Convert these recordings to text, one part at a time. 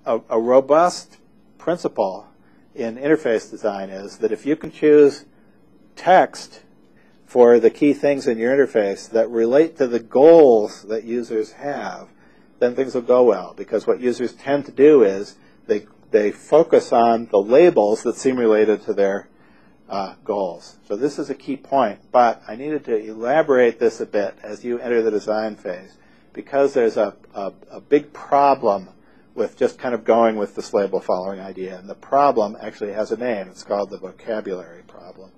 a robust principle in interface design is that if you can choose text for the key things in your interface that relate to the goals that users have, then things will go well. Because what users tend to do is they focus on the labels that seem related to their goals. So this is a key point, but I needed to elaborate this a bit as you enter the design phase, because there's a big problem with just kind of going with this label following idea. And the problem actually has a name. It's called the vocabulary problem.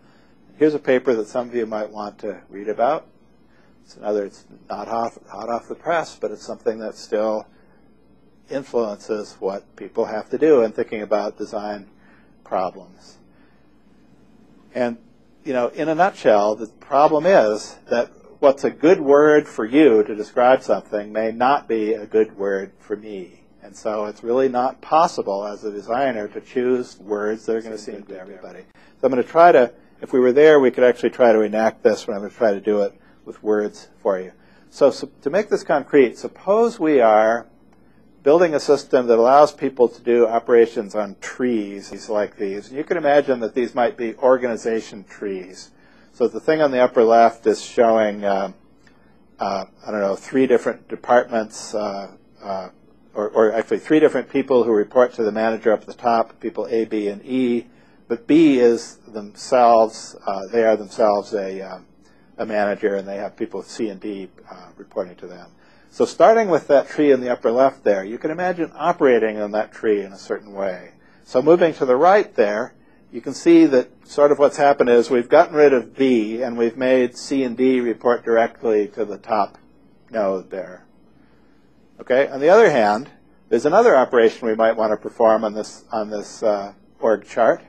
Here's a paper that some of you might want to read about. It's not hot off the press, but it's something that still influences what people have to do in thinking about design problems. And, you know, in a nutshell, the problem is that what's a good word for you to describe something may not be a good word for me. And so it's really not possible as a designer to choose words that are going to seem to everybody. So I'm going to try to, if we were there, we could actually try to enact this, but I'm going to try to do it with words for you. So to make this concrete, suppose we are building a system that allows people to do operations on trees like these. And you can imagine that these might be organization trees. So the thing on the upper left is showing, I don't know, 3 different departments, or actually 3 different people who report to the manager up at the top, people A, B, and E. But B is themselves, they are themselves a manager, and they have people C and D reporting to them. So starting with that tree in the upper left there, you can imagine operating on that tree in a certain way. So moving to the right there, you can see that sort of what's happened is we've gotten rid of B, and we've made C and D report directly to the top node there. Okay. On the other hand, there's another operation we might want to perform on this org chart,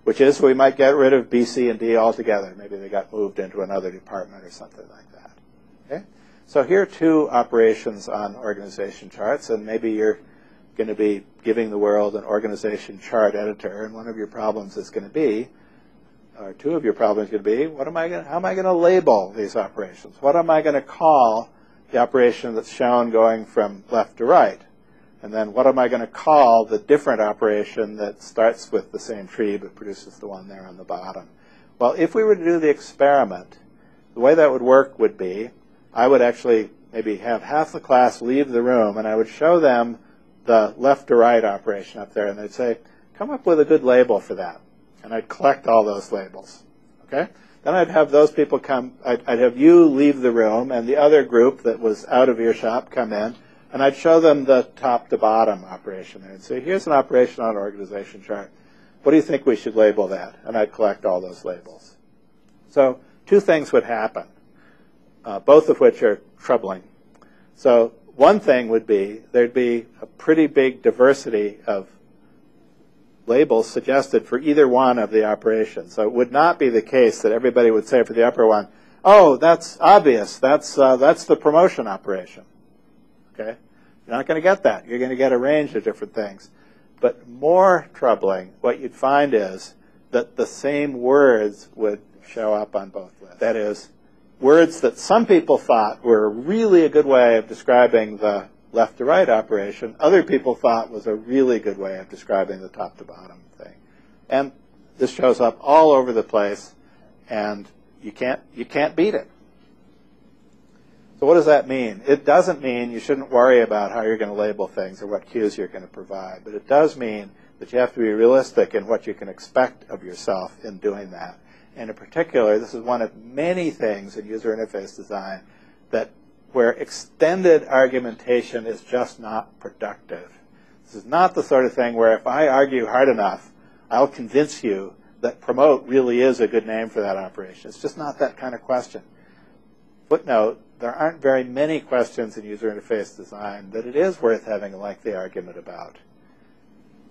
which is we might get rid of B, C, and D altogether. Maybe they got moved into another department or something like that. Okay. So here are 2 operations on organization charts, and maybe you're going to be giving the world an organization chart editor, and one of your problems is going to be, or 2 of your problems are going to be, how am I going to label these operations? What am I going to call the operation that's shown going from left to right? And then what am I going to call the different operation that starts with the same tree but produces the one there on the bottom? Well, if we were to do the experiment, the way that would work would be, I would actually maybe have half the class leave the room, and I would show them the left to right operation up there, and they'd say, come up with a good label for that. And I'd collect all those labels. Okay? Then I'd have those people come, I'd have you leave the room, and the other group that was out of earshot come in, and I'd show them the top to bottom operation there. And say, here's an operation on an organization chart. What do you think we should label that? And I'd collect all those labels. So 2 things would happen, both of which are troubling. So one thing would be there'd be a pretty big diversity of labels suggested for either one of the operations. So it would not be the case that everybody would say for the upper one, oh, that's obvious. That's the promotion operation. Okay? You're not going to get that. You're going to get a range of different things. But more troubling, what you'd find is that the same words would show up on both lists. That is, words that some people thought were really a good way of describing the left to right operation, other people thought was a really good way of describing the top to bottom thing. And this shows up all over the place, and you can't beat it. So what does that mean? It doesn't mean you shouldn't worry about how you're going to label things or what cues you're going to provide, but it does mean that you have to be realistic in what you can expect of yourself in doing that. And in particular, this is one of many things in user interface design where extended argumentation is just not productive. This is not the sort of thing where if I argue hard enough, I'll convince you that promote really is a good name for that operation. It's just not that kind of question. Footnote, there aren't very many questions in user interface design that it is worth having a lengthy argument about.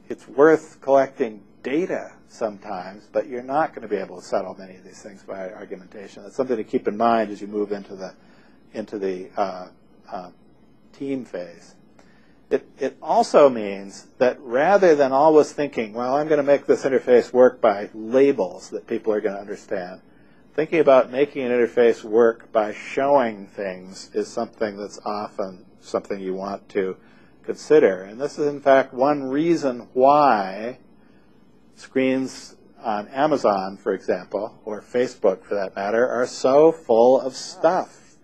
It's worth collecting data sometimes, but you're not going to be able to settle many of these things by argumentation. That's something to keep in mind as you move into the team phase. It also means that rather than always thinking, well, I'm going to make this interface work by labels that people are going to understand, thinking about making an interface work by showing things is something that's often something you want to consider. And this is, in fact, one reason why screens on Amazon, for example, or Facebook, for that matter, are so full of stuff.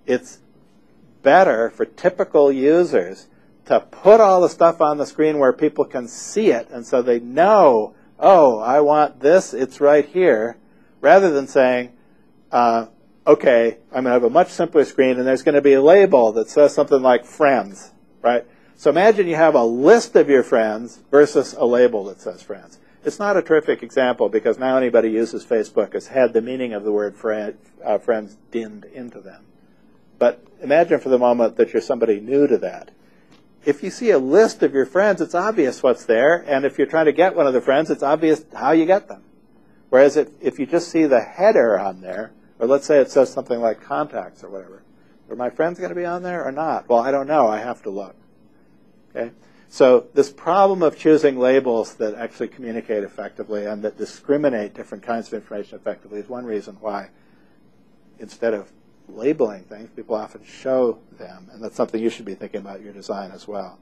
It's better for typical users to put all the stuff on the screen where people can see it, and so they know, oh, I want this, it's right here, rather than saying, okay, I'm going to have a much simpler screen, and there's going to be a label that says something like friends, right? So imagine you have a list of your friends versus a label that says friends. It's not a terrific example because now anybody who uses Facebook has had the meaning of the word friends dinned into them. But imagine for the moment that you're somebody new to that. If you see a list of your friends, it's obvious what's there, and if you're trying to get one of the friends, it's obvious how you get them. Whereas if you just see the header on there, or let's say it says something like contacts or whatever, are my friends going to be on there or not? Well, I don't know. I have to look. Okay? So this problem of choosing labels that actually communicate effectively and that discriminate different kinds of information effectively is one reason why, instead of labeling things, people often show them. And that's something you should be thinking about in your design as well.